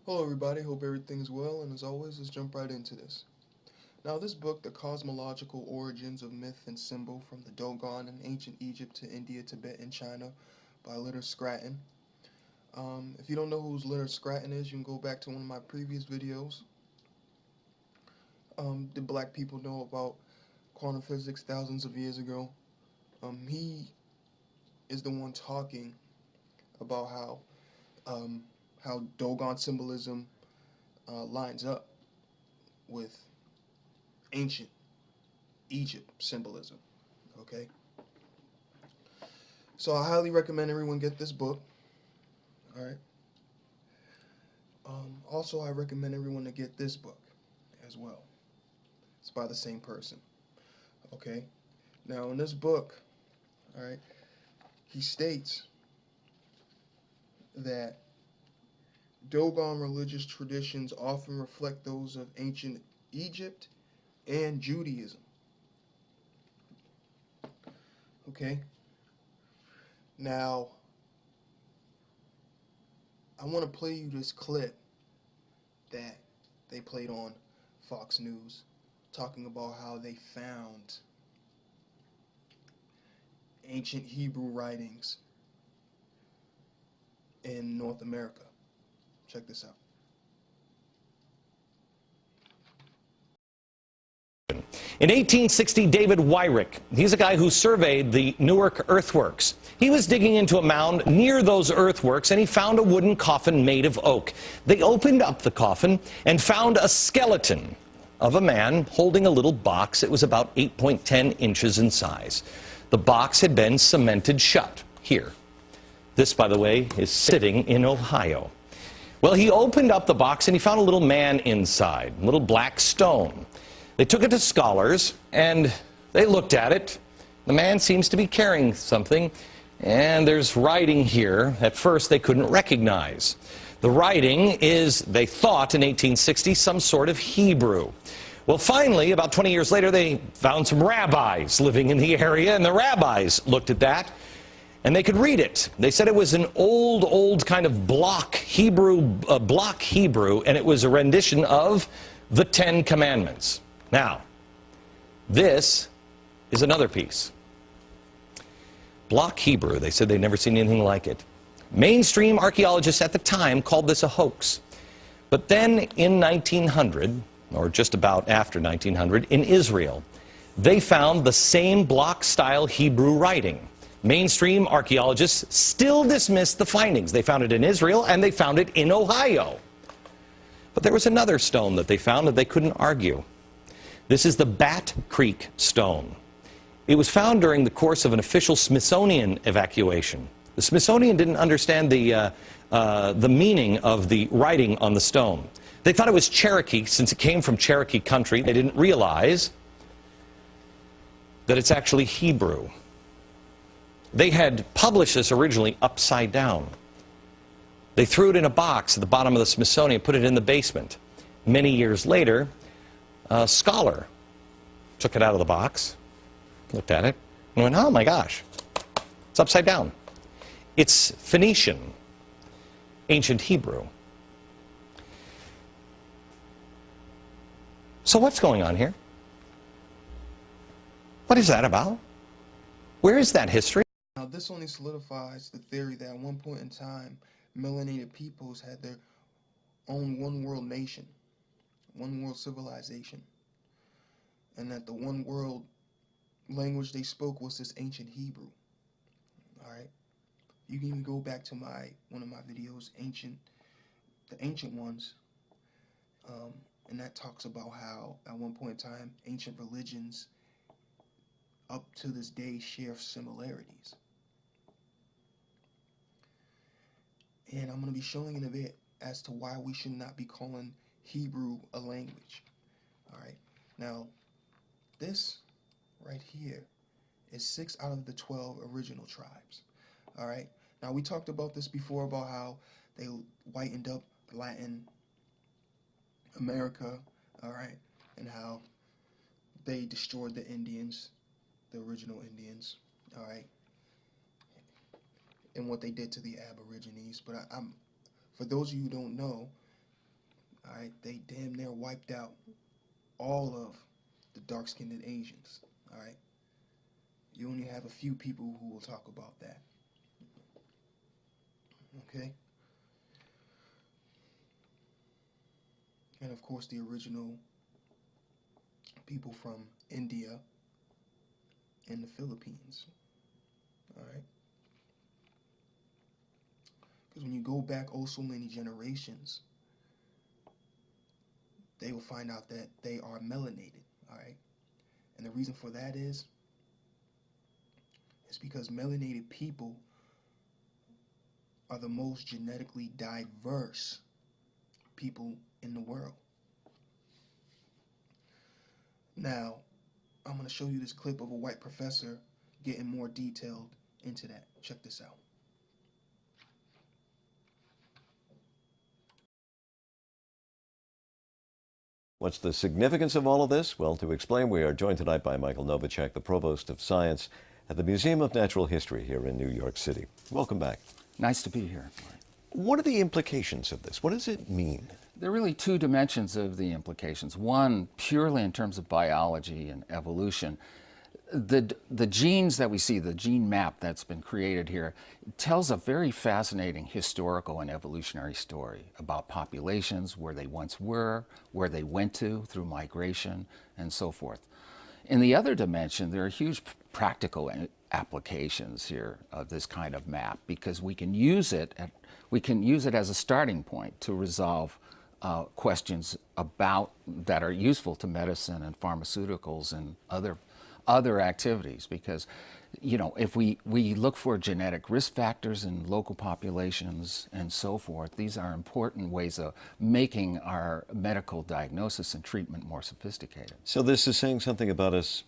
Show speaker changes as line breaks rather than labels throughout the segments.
Hello, everybody. Hope everything's well, and as always, let's jump right into this. Now, this book, The Cosmological Origins of Myth and Symbol from the Dogon in Ancient Egypt to India, Tibet, and China by Leonard Scraton. If you don't know who Leonard Scraton is, you can go back to one of my previous videos. Did black people know about quantum physics thousands of years ago? He is the one talking about um, how Dogon symbolism lines up with ancient Egypt symbolism. Okay, so I highly recommend everyone get this book. All right. Also, I recommend everyone to get this book as well. It's by the same person. Okay. Now, in this book, all right, he states that Dogon religious traditions often reflect those of ancient Egypt and Judaism. Okay. Now, I want to play you this clip that they played on Fox News talking about how they found ancient Hebrew writings in North America. Check this out.
In 1860, David Wyrick, he's a guy who surveyed the Newark earthworks. He was digging into a mound near those earthworks, and he found a wooden coffin made of oak. They opened up the coffin and found a skeleton of a man holding a little box. It was about 8.10 inches in size. The box had been cemented shut here. This, by the way, is sitting in Ohio. Well, he opened up the box and he found a little man inside, a little black stone. They took it to scholars, and they looked at it. The man seems to be carrying something, and there's writing here at first they couldn't recognize. The writing is, they thought in 1860, some sort of Hebrew. Well, finally, about 20 years later, they found some rabbis living in the area, and the rabbis looked at that, and they could read it. They said it was an old kind of block Hebrew, and it was a rendition of the Ten Commandments. Now, this is another piece. Block Hebrew, they said they'd never seen anything like it. Mainstream archaeologists at the time called this a hoax. But then in 1900, or just about after 1900, in Israel, they found the same block-style Hebrew writing. Mainstream archaeologists still dismissed the findings. They found it in Israel, and they found it in Ohio. But there was another stone that they found that they couldn't argue. This is the Bat Creek stone. It was found during the course of an official Smithsonian evacuation. The Smithsonian didn't understand the meaning of the writing on the stone. They thought it was Cherokee, since it came from Cherokee country. They didn't realize that it's actually Hebrew. They had published this originally upside down. They threw it in a box at the bottom of the Smithsonian, put it in the basement. Many years later, a scholar took it out of the box, looked at it, and went, oh my gosh, it's upside down. It's Phoenician, ancient Hebrew. So what's going on here? What is that about? Where is that history?
Now, this only solidifies the theory that at one point in time, melanated peoples had their own one-world nation, one-world civilization, and that the one-world language they spoke was this ancient Hebrew. All right, you can even go back to one of my videos, the ancient ones, and that talks about how at one point in time, ancient religions up to this day share similarities. And I'm going to be showing in a bit as to why we should not be calling Hebrew a language. All right. Now, this right here is 6 out of the 12 original tribes. All right. Now, we talked about this before about how they whitened up Latin America. All right. And how they destroyed the Indians, the original Indians. All right. And what they did to the Aborigines. But I'm for those of you who don't know, All right, they damn near wiped out all of the dark-skinned Asians. All right, you only have a few people who will talk about that. Okay, and of course the original people from India and the Philippines. All right, because when you go back oh so many generations, they will find out that they are melanated. All right, and the reason for that is because melanated people are the most genetically diverse people in the world. Now, I'm going to show you this clip of a white professor getting more detailed into that. Check this out.
What's the significance of all of this? Well, to explain, we are joined tonight by Michael Novacek, the Provost of Science at the Museum of Natural History here in New York City. Welcome back.
Nice to be here.
What are the implications of this? What does it mean?
There are really two dimensions of the implications. One, purely in terms of biology and evolution. The genes that we see, the gene map that's been created here, tells a very fascinating historical and evolutionary story about populations, where they once were, where they went to through migration, and so forth. In the other dimension, there are huge practical applications here of this kind of map, because we can use it as a starting point to resolve questions about that are useful to medicine and pharmaceuticals and other activities. Because, you know, if we look for genetic risk factors in local populations and so forth, these are important ways of making our medical diagnosis and treatment more sophisticated.
So this is saying something about us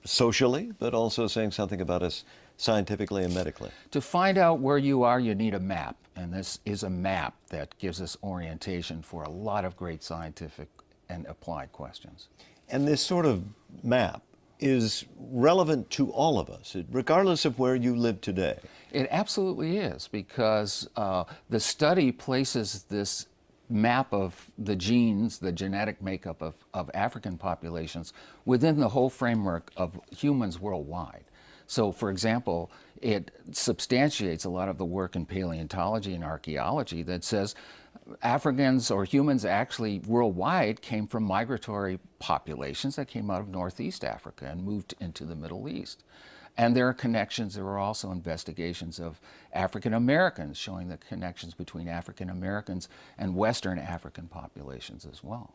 socially, but also saying something about us scientifically and medically.
To find out where you are, you need a map. And this is a map that gives us orientation for a lot of great scientific and applied questions.
And this sort of map is relevant to all of us, regardless of where you live today.
It absolutely is, because the study places this map of the genes, the genetic makeup of African populations within the whole framework of humans worldwide. So, for example, it substantiates a lot of the work in paleontology and archaeology that says Africans or humans actually worldwide came from migratory populations that came out of Northeast Africa and moved into the Middle East. And there are connections. There are also investigations of African Americans showing the connections between African Americans and Western African populations as well.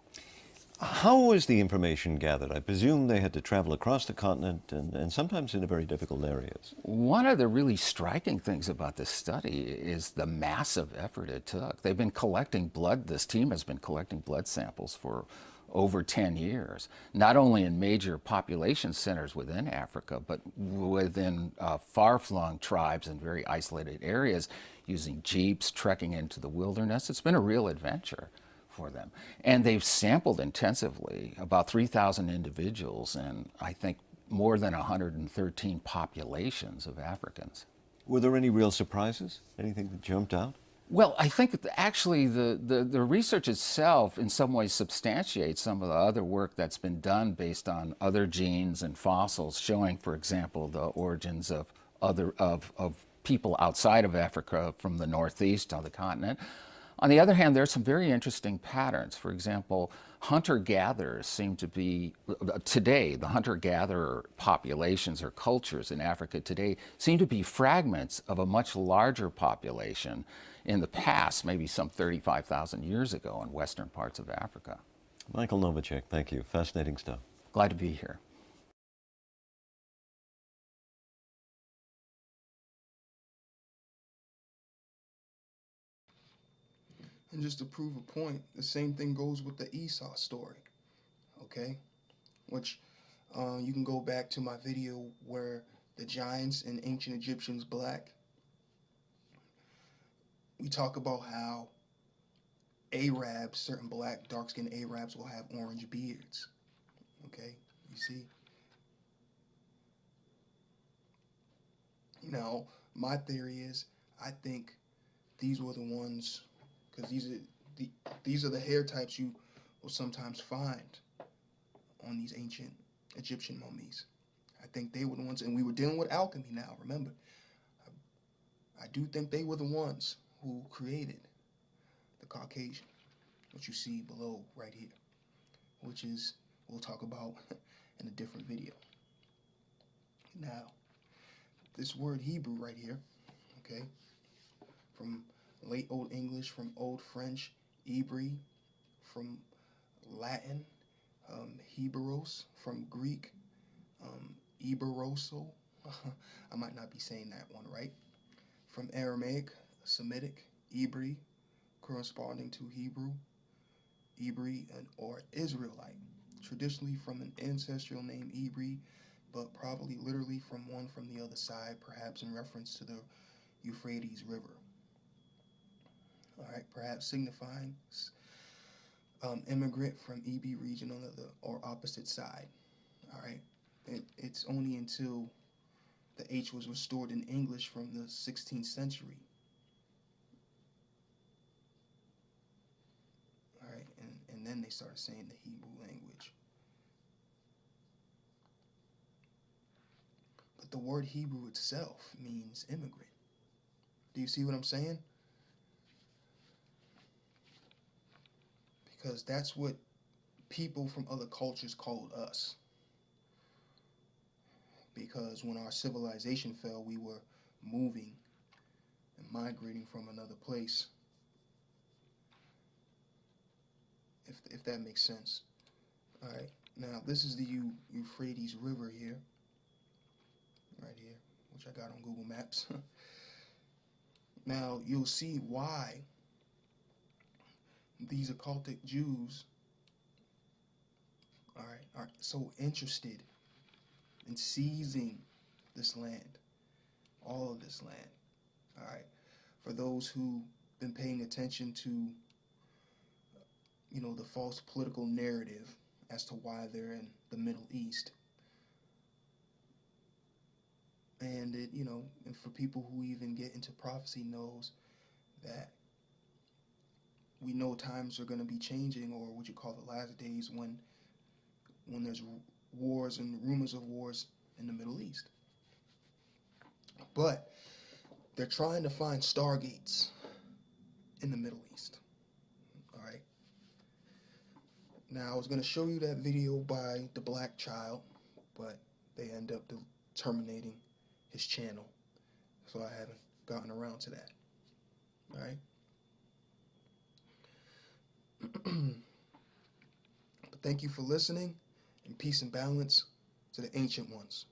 How was the information gathered? I presume they had to travel across the continent and sometimes in very difficult areas.
One of the really striking things about this study is the massive effort it took. They've been collecting blood, this team has been collecting blood samples for over 10 years, not only in major population centers within Africa, but within far-flung tribes and very isolated areas, using jeeps, trekking into the wilderness. It's been a real adventure for them. And they've sampled intensively about 3,000 individuals and I think more than 113 populations of Africans.
Were there any real surprises? Anything that jumped out?
Well, I think actually the research itself in some ways substantiates some of the other work that's been done based on other genes and fossils, showing, for example, the origins of people outside of Africa from the Northeast on the continent. On the other hand, there are some very interesting patterns. For example, hunter-gatherers seem to be, today, the hunter-gatherer populations or cultures in Africa today seem to be fragments of a much larger population in the past, maybe some 35,000 years ago in western parts of Africa.
Michael Novacek, thank you. Fascinating stuff.
Glad to be here.
And just to prove a point, the same thing goes with the Esau story, okay? Which you can go back to my video where the giants in ancient Egyptians black. We talk about how Arabs, certain black, dark-skinned Arabs will have orange beards, okay? You see? Now, my theory is, I think these were the ones, because these are the hair types you will sometimes find on these ancient Egyptian mummies. I think they were the ones, and we were dealing with alchemy now, remember. I do think they were the ones who created the Caucasian, which you see below right here, which is, we'll talk about in a different video. Now, this word Hebrew right here, okay, from late Old English, from Old French, Ibri, from Latin, Hebrews, from Greek, Iberoso, I might not be saying that one right, from Aramaic, Semitic, Ibri, corresponding to Hebrew, Ibri, or Israelite, traditionally from an ancestral name Ibri, but probably literally from one from the other side, perhaps in reference to the Euphrates River. All right, perhaps signifying immigrant from EB region on the or opposite side. All right, it's only until the H was restored in English from the 16th century. All right, and then they started saying the Hebrew language. But the word Hebrew itself means immigrant. Do you see what I'm saying? Because that's what people from other cultures called us. Because when our civilization fell, we were moving and migrating from another place. If that makes sense. All right. Now, this is the Euphrates River here. Right here, which I got on Google Maps. Now, you'll see why these occultic Jews are so interested in seizing this land, all of this land. All right, for those who've been paying attention to, the false political narrative as to why they're in the Middle East, and and for people who even get into prophecy knows that we know times are going to be changing, or what you call the last days, when there's wars and rumors of wars in the Middle East. But they're trying to find stargates in the Middle East. All right. Now, I was going to show you that video by the Black Child, but they end up terminating his channel, so I haven't gotten around to that. All right. But thank you for listening, and peace and balance to the ancient ones.